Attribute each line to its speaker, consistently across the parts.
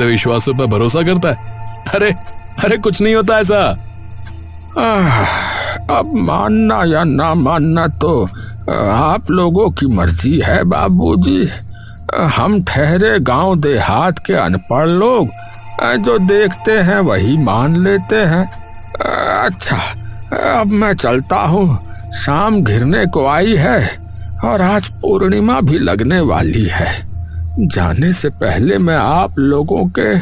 Speaker 1: इतने विश्वासों पर भरोसा करता है। अरे अरे कुछ नहीं होता ऐसा।
Speaker 2: अब मानना या ना मानना तो आप लोगों की मर्जी है बाबूजी। हम ठहरे गांव देहात के अनपढ़ लोग जो देखते हैं वही मान लेते हैं। अच्छा, अब मैं चलता हूँ, शाम घिरने को आई है और आज पूर्णिमा भी लगने वाली है। जाने से पहले मैं आप लोगों के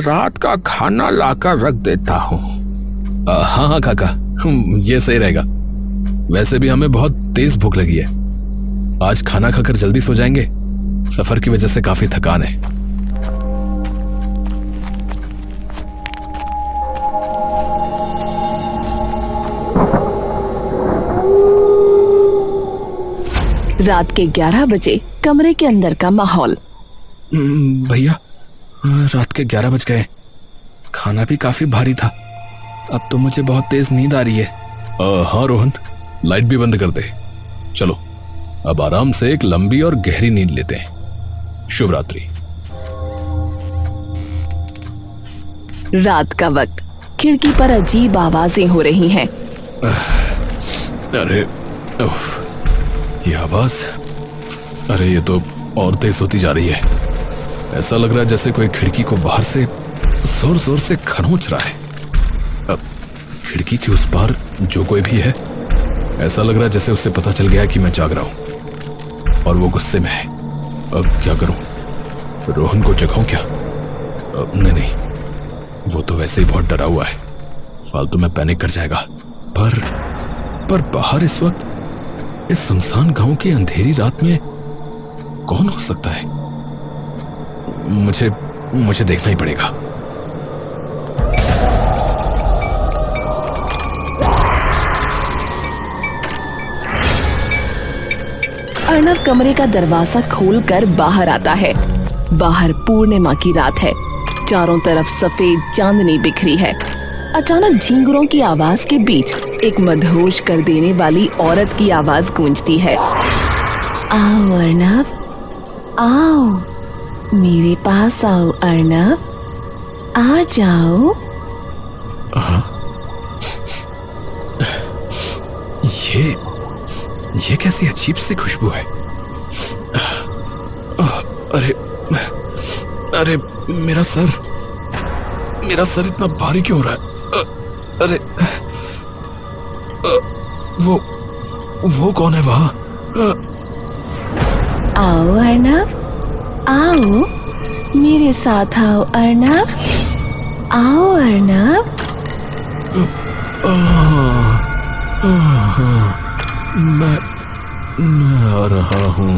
Speaker 2: रात का खाना लाकर रख देता हूँ।
Speaker 1: हाँ हाँ काका, ये सही रहेगा। वैसे भी हमें बहुत तेज भूख लगी है। आज खाना खाकर जल्दी सो जाएंगे, सफर की वजह से काफी थकान है।
Speaker 3: रात के 11 बजे कमरे के अंदर का माहौल।
Speaker 1: भैया, रात के 11 बज गए। खाना भी काफी भारी था। अब तो मुझे बहुत तेज नींद आ रही है। हाँ रोहन, लाइट भी बंद कर दे। चलो अब आराम से एक लंबी और गहरी नींद लेते हैं। शुभ रात्रि।
Speaker 3: रात का वक्त, खिड़की पर अजीब आवाजें हो रही हैं।
Speaker 1: अरे ये आवाज, अरे ये तो और तेज होती जा रही है। ऐसा लग रहा है जैसे कोई खिड़की को बाहर से जोर जोर से खरोंच रहा है। अब खिड़की के उस पार जो कोई भी है, ऐसा लग रहा है जैसे उसे पता चल गया कि मैं जाग रहा हूं और वो गुस्से में है। अब क्या करूं? रोहन को जगाऊं क्या? नहीं, वो तो वैसे ही बहुत डरा हुआ है, फालतू में पैनिक कर जाएगा। पर बाहर इस वक्त इस सुनसान गांव की अंधेरी रात में कौन हो सकता है? मुझे देखना ही पड़ेगा।
Speaker 3: अर्णव कमरे का दरवाजा खोलकर बाहर आता है। बाहर पूर्णिमा की रात है। चारों तरफ सफेद चांदनी बिखरी है। अचानक झींगुरों की आवाज के बीच एक मदहोश कर देने वाली औरत की आवाज गूंजती है। आओ अर्णव, आओ, मेरे पास आओ अर्णव, आ जाओ।
Speaker 1: ये कैसी अजीब सी खुशबू है। अरे मेरा सर इतना भारी क्यों हो रहा है? अरे वो कौन है वहां?
Speaker 3: आओ अर्णव, आओ, मेरे साथ आओ अर्णव, आओ अर्णव।
Speaker 1: मैं आ रहा हूँ।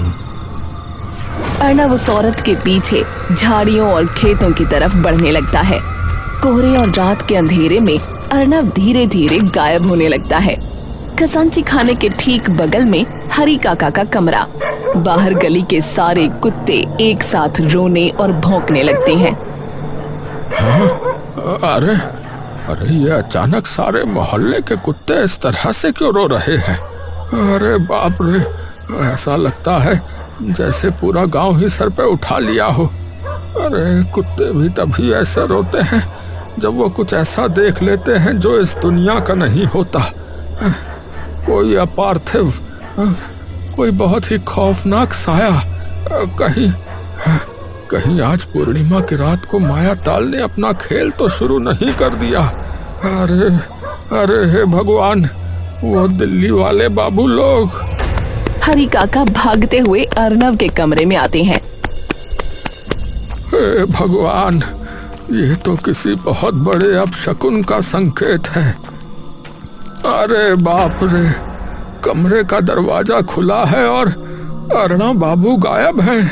Speaker 3: अर्णव उस औरत के पीछे झाड़ियों और खेतों की तरफ बढ़ने लगता है। कोहरे और रात के अंधेरे में अर्णव धीरे धीरे गायब होने लगता है। खजांची खाने के ठीक बगल में हरी काका का कमरा। बाहर गली के सारे कुत्ते एक साथ रोने और भौंकने लगते हैं।
Speaker 2: अरे ये अचानक सारे मोहल्ले के कुत्ते इस तरह से क्यों रो रहे हैं? अरे बाप रे, ऐसा लगता है जैसे पूरा गांव ही सर पे उठा लिया हो। अरे कुत्ते भी तभी ऐसे रोते हैं जब वो कुछ ऐसा देख लेते हैं जो इस दुनिया का नहीं होता। कोई अपार्थिव, कोई बहुत ही खौफनाक साया। कहीं आज पूर्णिमा की रात को माया ताल ने अपना खेल तो शुरू नहीं कर दिया। अरे हे भगवान, वो दिल्ली वाले बाबू लोग।
Speaker 3: हरी काका भागते हुए अर्णव के कमरे में आते हैं।
Speaker 2: हे भगवान, ये तो किसी बहुत बड़े अपशकुन का संकेत है। अरे बाप रे, कमरे का दरवाजा खुला है और अर्णव बाबू गायब हैं।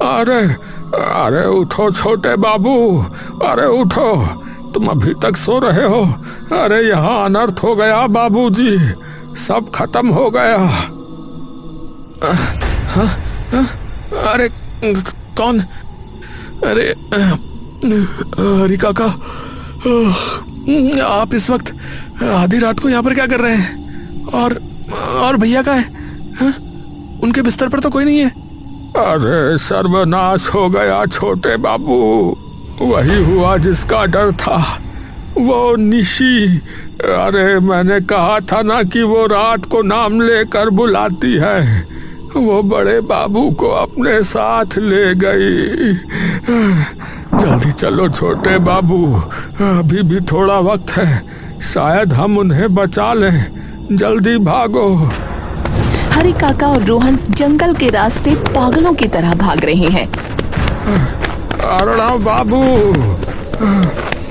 Speaker 2: अरे उठो छोटे बाबू, अरे उठो, तुम अभी तक सो रहे हो? अरे यहाँ अनर्थ हो गया बाबूजी, सब खत्म हो गया।
Speaker 1: अरे कौन? अरे हरी काका, आप इस वक्त आधी रात को यहाँ पर क्या कर रहे हैं? और भैया कहाँ है? उनके बिस्तर पर तो कोई नहीं है।
Speaker 2: अरे सर्वनाश हो गया छोटे बाबू। वही हुआ जिसका डर था, वो निशी। अरे मैंने कहा था ना कि वो रात को नाम लेकर बुलाती है। वो बड़े बाबू को अपने साथ ले गई। जल्दी चलो छोटे बाबू, अभी भी थोड़ा वक्त है, शायद हम उन्हें बचा लें। जल्दी भागो।
Speaker 3: हरि काका और रोहन जंगल के रास्ते पागलों की तरह भाग रहे हैं।
Speaker 2: अर्णव बाबू,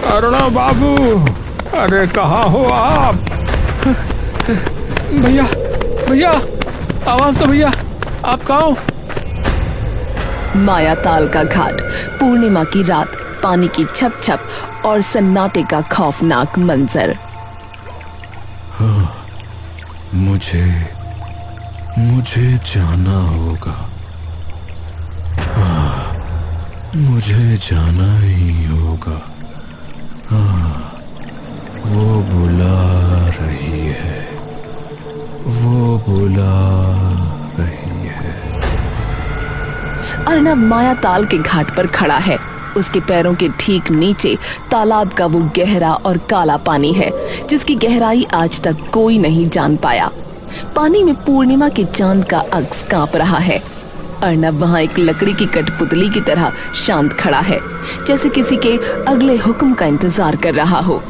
Speaker 2: अर्णव बाबू, अरे कहाँ हो आप?
Speaker 1: भैया भैया, आवाज दो भैया, आप कहाँ हो?
Speaker 3: माया ताल का घाट, पूर्णिमा की रात, पानी की छप छप और सन्नाटे का खौफनाक मंजर।
Speaker 1: मुझे जाना होगा। मुझे जाना ही होगा। वो बुला रही है, वो बुला रही है।
Speaker 3: अर्णव माया ताल के घाट पर खड़ा है। उसके पैरों के ठीक नीचे तालाब का वो गहरा और काला पानी है, जिसकी गहराई आज तक कोई नहीं जान पाया। पानी में पूर्णिमा के चांद का अक्स कांप रहा है। अर्णव वहां एक लकड़ी की कठपुतली की तरह शांत खड़ा है, जैसे किसी के अगले हुक्म का इंतजार कर रहा हो।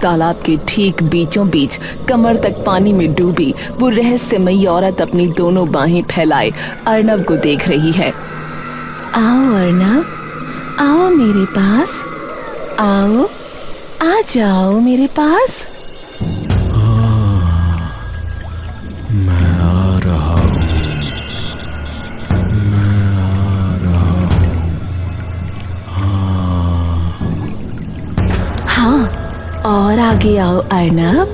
Speaker 3: तालाब के ठीक बीचों बीच कमर तक पानी में डूबी वो रहस्यमयी औरत अपनी दोनों बाहें फैलाए अर्णव को देख रही है। आओ अर्णव, आओ मेरे पास, आओ, आ जाओ मेरे पास।
Speaker 1: मैं आ रहा हूँ, मैं आ रहा हूँ।
Speaker 3: हाँ, और आगे आओ अर्णव।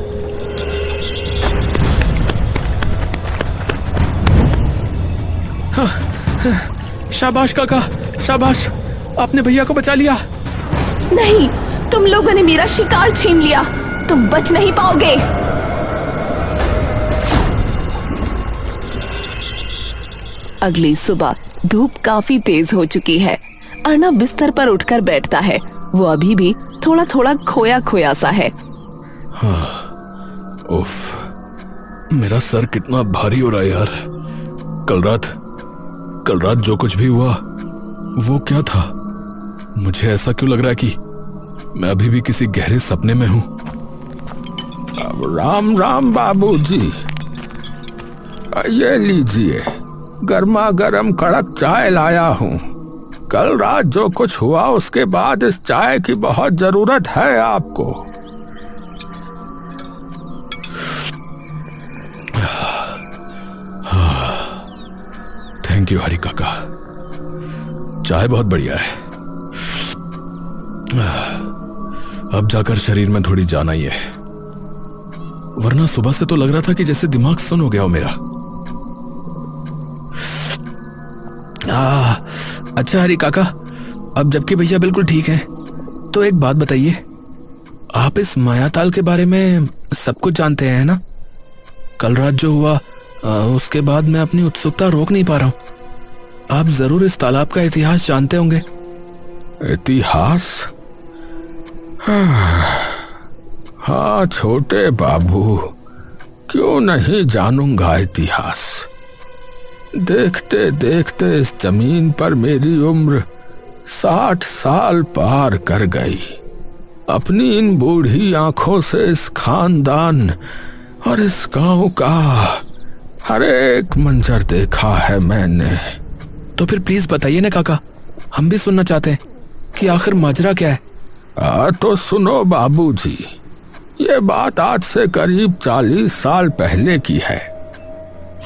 Speaker 1: शाबाश काका, शाबाश, आपने भैया को बचा लिया।
Speaker 3: नहीं, तुम लोगों ने मेरा शिकार छीन लिया, तुम बच नहीं पाओगे। अगली सुबह धूप काफी तेज हो चुकी है। अर्णव बिस्तर पर उठकर बैठता है। वो अभी भी थोड़ा थोड़ा खोया खोया सा है।
Speaker 1: उफ, मेरा सर कितना भारी हो रहा है यार। कल रात जो कुछ भी हुआ वो क्या था? मुझे ऐसा क्यों लग रहा है कि मैं अभी भी किसी गहरे सपने में हूं?
Speaker 2: राम राम बाबूजी, ये लीजिए, गर्मा गर्म कड़क चाय लाया हूँ। कल रात जो कुछ हुआ उसके बाद इस चाय की बहुत जरूरत है आपको।
Speaker 1: थैंक यू हरि काका, चाय बहुत बढ़िया है। अब जाकर शरीर में थोड़ी जान आई है, वरना सुबह से तो लग रहा था कि जैसे दिमाग सुन हो गया हो मेरा। अच्छा हरि काका, अब जबकि भैया बिल्कुल ठीक हैं, तो एक बात बताइए, आप इस मायाताल के बारे में सब कुछ जानते हैं ना? कल रात जो हुआ उसके बाद मैं अपनी उत्सुकता रोक नहीं पा रहा हूं। आप जरूर इस तालाब का इतिहास जानते होंगे।
Speaker 2: इतिहास? हाँ छोटे बाबू, क्यों नहीं जानूंगा इतिहास। देखते देखते इस जमीन पर मेरी उम्र 60 साल पार कर गई। अपनी इन बूढ़ी आंखों से इस खानदान और इस गांव का हर एक मंजर देखा है मैंने।
Speaker 1: तो फिर प्लीज बताइए ना काका, हम भी सुनना चाहते हैं कि आखिर माजरा क्या है।
Speaker 2: तो सुनो बाबूजी, ये बात आज से करीब 40 साल पहले की है।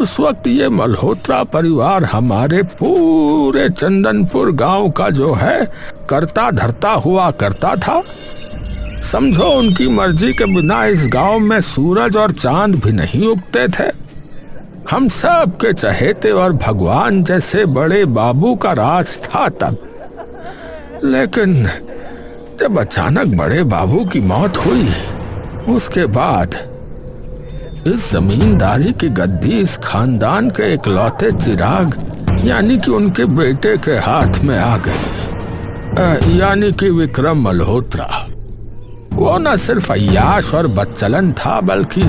Speaker 2: उस वक्त ये मल्होत्रा परिवार हमारे पूरे चंदनपुर गांव का जो है करता धरता हुआ करता था। समझो उनकी मर्जी के बिना इस गांव में सूरज और चांद भी नहीं उगते थे। हम सब के चहेते और भगवान जैसे बड़े बाबू का राज था तब। लेकिन जब अचानक बड़े बाबू की मौत हुई, उसके बाद इस जमींदारी की गद्दी इस खानदान के इकलौते चिराग यानी कि उनके बेटे के हाथ में आ गई। यानी कि विक्रम मल्होत्रा वो न सिर्फ अय्याश और बदचलन था, बल्कि